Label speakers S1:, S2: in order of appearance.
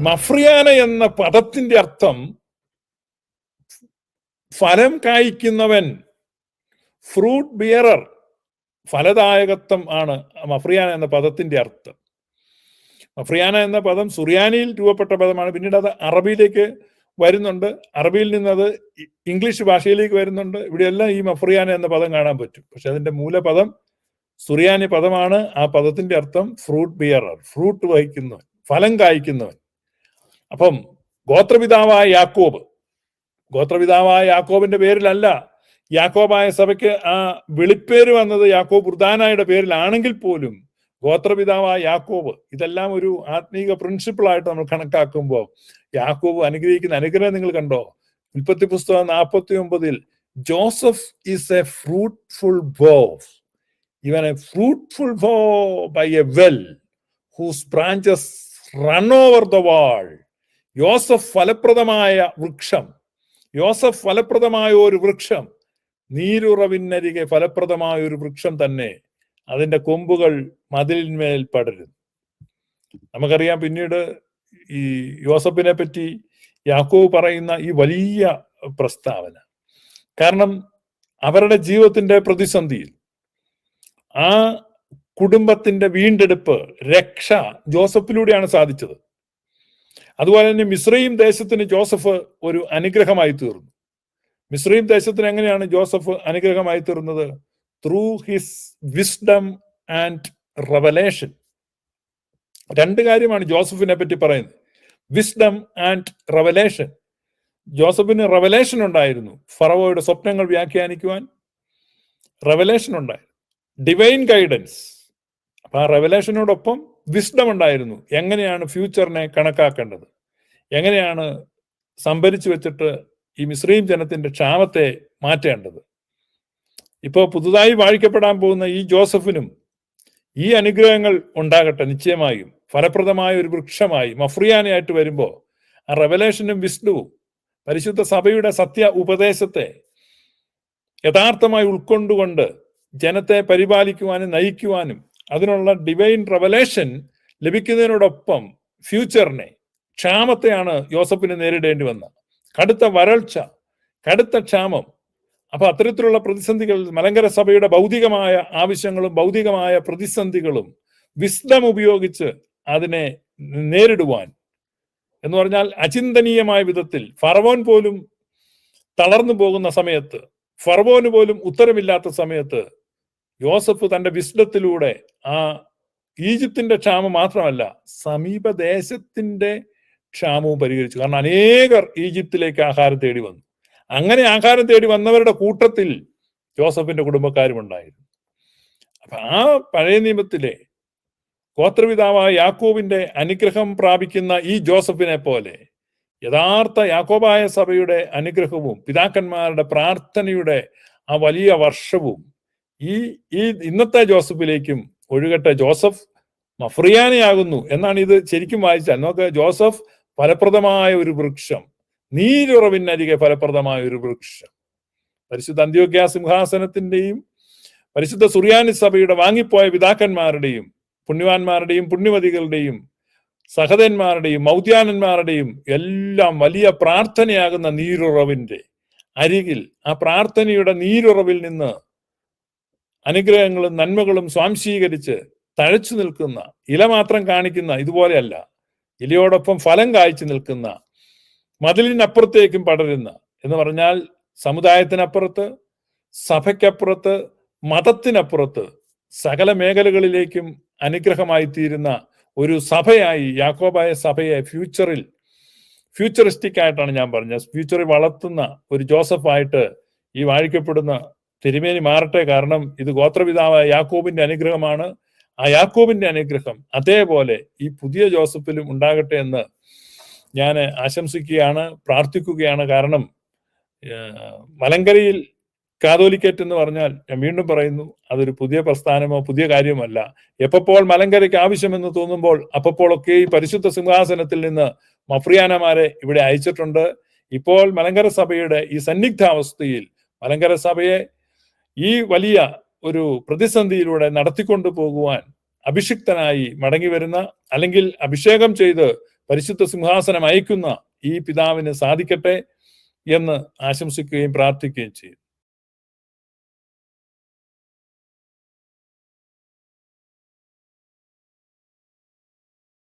S1: മഫ്രിയാന എന്ന പദത്തിന്റെ അർത്ഥം ഫലം കായ്ക്കുന്നവൻ, ഫ്രൂട്ട് ബിയറർ, ഫലദായകത്വം ആണ് മഫ്രിയാന എന്ന പദത്തിന്റെ അർത്ഥം. മഫ്രിയാന എന്ന പദം സുറിയാനിയിൽ രൂപപ്പെട്ട പദമാണ്. പിന്നീട് അത് അറബിയിലേക്ക് വരുന്നുണ്ട്, അറബിയിൽ നിന്നത് ഇംഗ്ലീഷ് ഭാഷയിലേക്ക് വരുന്നുണ്ട്. ഇവിടെയെല്ലാം ഈ മഫ്രിയാന എന്ന പദം കാണാൻ പറ്റും. പക്ഷെ അതിന്റെ മൂലപദം സുറിയാനി പദമാണ്. ആ പദത്തിന്റെ അർത്ഥം ഫ്രൂട്ട് ബിയറർ, ഫ്രൂട്ട് വഹിക്കുന്നവൻ, ഫലം കായ്ക്കുന്നവൻ. അപ്പം ഗോത്രപിതാവായ യാക്കോബ്, ഗോത്രപിതാവായ യാക്കോബിന്റെ പേരിലല്ല യാക്കോബായ സഭയ്ക്ക് ആ വിളിപ്പേര് വന്നത് യാക്കോബ് വൃതാനായുടെ പേരിലാണെങ്കിൽ പോലും ഗോത്രപിതാവായ യാക്കോബ്, ഇതെല്ലാം ഒരു ആത്മീക പ്രിൻസിപ്പിളായിട്ട് നമ്മൾ കണക്കാക്കുമ്പോൾ യാക്കോബ് അനുഗ്രഹിക്കുന്ന അനുഗ്രഹം നിങ്ങൾ കണ്ടോ? ഉൽപ്പത്തി പുസ്തകം 49 Joseph is a fruitful bough, even a fruitful bough by a well whose branches run over the wall. യോസഫ് ഫലപ്രദമായ വൃക്ഷം, യോസഫ് ഫലപ്രദമായ ഒരു വൃക്ഷം, നീരുറവിനരികെ ഫലപ്രദമായ ഒരു വൃക്ഷം തന്നെ, അതിന്റെ കൊമ്പുകൾ മതിലിന്മേൽ പടരും. നമുക്കറിയാം പിന്നീട് ഈ യോസഫിനെ പറ്റി യാക്കോബ് പറയുന്ന ഈ വലിയ പ്രസ്താവന. കാരണം അവരുടെ ജീവിതത്തിന്റെ പ്രതിസന്ധിയിൽ ആ കുടുംബത്തിന്റെ വീണ്ടെടുപ്പ്, രക്ഷ ജോസഫിലൂടെയാണ് സാധിച്ചത്. അതുപോലെ തന്നെ മിസ്രയീം ദേശത്തിന് ജോസഫ് ഒരു അനുഗ്രഹമായി തീർന്നു. മിസ്രയീം ദേശത്തിന് എങ്ങനെയാണ് ജോസഫ് അനുഗ്രഹമായി തീർന്നത്? Through his wisdom and revelation. രണ്ട് കാര്യമാണ് ജോസഫിനെ പറ്റി പറയുന്നത്, വിസ്ഡം ആൻഡ് റെവലേഷൻ. ജോസഫിന് റെവലേഷൻ ഉണ്ടായിരുന്നു, ഫറവോയുടെ സ്വപ്നങ്ങൾ വ്യാഖ്യാനിക്കുവാൻ റെവലേഷൻ ഉണ്ടായിരുന്നു, ഡിവൈൻ ഗൈഡൻസ്. അപ്പൊ ആ റെവലേഷനോടൊപ്പം വിസ്ഡം ഉണ്ടായിരുന്നു. എങ്ങനെയാണ് ഫ്യൂച്ചറിനെ കണക്കാക്കേണ്ടത്, എങ്ങനെയാണ് സംഭരിച്ചു വെച്ചിട്ട് ഈ മിസ്രയീം ജനത്തിന്റെ ക്ഷാമത്തെ മാറ്റേണ്ടത്. ഇപ്പോ പുതുതായി വാഴിക്കപ്പെടാൻ പോകുന്ന ഈ ജോസഫിനും ഈ അനുഗ്രഹങ്ങൾ ഉണ്ടാകട്ടെ. നിശ്ചയമായും ഫലപ്രദമായ ഒരു വൃക്ഷമായി മഫ്രിയാനയായിട്ട് വരുമ്പോൾ ആ റെവലേഷനും വിസ്ഡവും പരിശുദ്ധ സഭയുടെ സത്യ ഉപദേശത്തെ യഥാർത്ഥമായി ഉൾക്കൊണ്ടുകൊണ്ട് ജനത്തെ പരിപാലിക്കുവാനും നയിക്കുവാനും അതിനുള്ള ഡിവൈൻ റെവലേഷൻ ലഭിക്കുന്നതിനോടൊപ്പം ഫ്യൂച്ചറിനെ, ക്ഷാമത്തെയാണ് യോസഫിന് നേരിടേണ്ടി വന്ന. കടുത്ത വരൾച്ച, കടുത്ത ക്ഷാമം. അപ്പൊ അത്തരത്തിലുള്ള പ്രതിസന്ധികൾ, മലങ്കര സഭയുടെ ഭൗതികമായ ആവശ്യങ്ങളും ഭൗതികമായ പ്രതിസന്ധികളും വിസ്ഡം ഉപയോഗിച്ച് അതിനെ നേരിടുവാൻ, എന്ന് പറഞ്ഞാൽ അചിന്തനീയമായ വിധത്തിൽ ഫറവോൻ പോലും തളർന്നു പോകുന്ന സമയത്ത്, ഫറവോന് പോലും ഉത്തരമില്ലാത്ത സമയത്ത് യോസഫ് തന്റെ വിസ്ഡത്തിലൂടെ ആ ഈജിപ്തിന്റെ ക്ഷാമം മാത്രമല്ല സമീപദേശത്തിന്റെ ക്ഷാമവും പരിഹരിച്ചു. കാരണം അനേകർ ഈജിപ്തിലേക്ക് ആഹാരം തേടി വന്നു. അങ്ങനെ ആഹാരം തേടി വന്നവരുടെ കൂട്ടത്തിൽ ജോസഫിന്റെ കുടുംബക്കാരും ഉണ്ടായിരുന്നു. അപ്പൊ ആ പഴയ നിയമത്തിലെ ഗോത്രപിതാവായ യാക്കോബിന്റെ അനുഗ്രഹം പ്രാപിക്കുന്ന ഈ ജോസഫിനെ പോലെ യഥാർത്ഥ യാക്കോബായ സഭയുടെ അനുഗ്രഹവും പിതാക്കന്മാരുടെ പ്രാർത്ഥനയുടെ ആ വലിയ വർഷവും ഈ ഇന്നത്തെ ജോസഫിലേക്കും ഒഴുകട്ടെ. ജോസഫ് മഫ്രിയാനയാകുന്നു എന്നാണ് ഇത് ശരിക്കും വായിച്ചാൽ. നമുക്ക് ജോസഫ് ഫലപ്രദമായ ഒരു വൃക്ഷം, നീരുറവിനരികെ ഫലപ്രദമായ ഒരു വൃക്ഷം. പരിശുദ്ധ അന്ത്യോക്യ സിംഹാസനത്തിന്റെയും പരിശുദ്ധ സുറിയാനി സഭയുടെ വാങ്ങിപ്പോയ പിതാക്കന്മാരുടെയും പുണ്യവാന്മാരുടെയും പുണ്യവതികളുടെയും സഹതന്മാരുടെയും മൗദ്യാനന്മാരുടെയും എല്ലാം വലിയ പ്രാർത്ഥനയാകുന്ന നീരുറവിന്റെ അരികിൽ, ആ പ്രാർത്ഥനയുടെ നീരുറവിൽ നിന്ന് അനുഗ്രഹങ്ങളും നന്മകളും സ്വാംശീകരിച്ച് തഴച്ചു നിൽക്കുന്ന, ഇല മാത്രം കാണിക്കുന്ന, ഇതുപോലെയല്ല, ഇലയോടൊപ്പം ഫലം കായ്ച്ചു നിൽക്കുന്ന, മതിലിനപ്പുറത്തേക്കും പടരുന്ന, എന്ന് പറഞ്ഞാൽ സമുദായത്തിനപ്പുറത്ത്, സഭയ്ക്കപ്പുറത്ത്, മതത്തിനപ്പുറത്ത് സകല മേഖലകളിലേക്കും അനുഗ്രഹമായി തീരുന്ന ഒരു സഭയായി യാക്കോബായ സഭയെ ഫ്യൂച്ചറിസ്റ്റിക് ആയിട്ടാണ് ഞാൻ പറഞ്ഞത്, ഫ്യൂച്ചറിൽ വളർത്തുന്ന ഒരു ജോസഫായിട്ട് ഈ വാഴിക്കപ്പെടുന്ന തിരുമേനി മാറട്ടെ. കാരണം ഇത് ഗോത്രപിതാവായ യാക്കോബിന്റെ അനുഗ്രഹമാണ്. ആ യാക്കോബിന്റെ അനുഗ്രഹം അതേപോലെ ഈ പുതിയ ജോസഫിലും ഉണ്ടാകട്ടെ എന്ന് ഞാൻ ആശംസിക്കുകയാണ്, പ്രാർത്ഥിക്കുകയാണ്. കാരണം മലങ്കരയിൽ കാതോലിക്കേറ്റ് എന്ന് പറഞ്ഞാൽ, ഞാൻ വീണ്ടും പറയുന്നു, അതൊരു പുതിയ പ്രസ്ഥാനമോ പുതിയ കാര്യമല്ല. എപ്പോൾ മലങ്കരയ്ക്ക് ആവശ്യമെന്ന് തോന്നുമ്പോൾ അപ്പോഴൊക്കെ ഈ പരിശുദ്ധ സിംഹാസനത്തിൽ നിന്ന് മഫ്രിയാനമാരെ ഇവിടെ അയച്ചിട്ടുണ്ട്. ഇപ്പോൾ മലങ്കര സഭയുടെ ഈ സന്നിഗ്ധാവസ്ഥയിൽ മലങ്കര സഭയെ ഈ വലിയ ഒരു പ്രതിസന്ധിയിലൂടെ നടത്തിക്കൊണ്ടു പോകുവാൻ അഭിഷിക്തനായി മടങ്ങി വരുന്ന, അല്ലെങ്കിൽ അഭിഷേകം ചെയ്ത് പരിശുദ്ധ സിംഹാസനം അയക്കുന്ന ഈ പിതാവിന് സാധിക്കട്ടെ എന്ന് ആശംസിക്കുകയും പ്രാർത്ഥിക്കുകയും ചെയ്യും.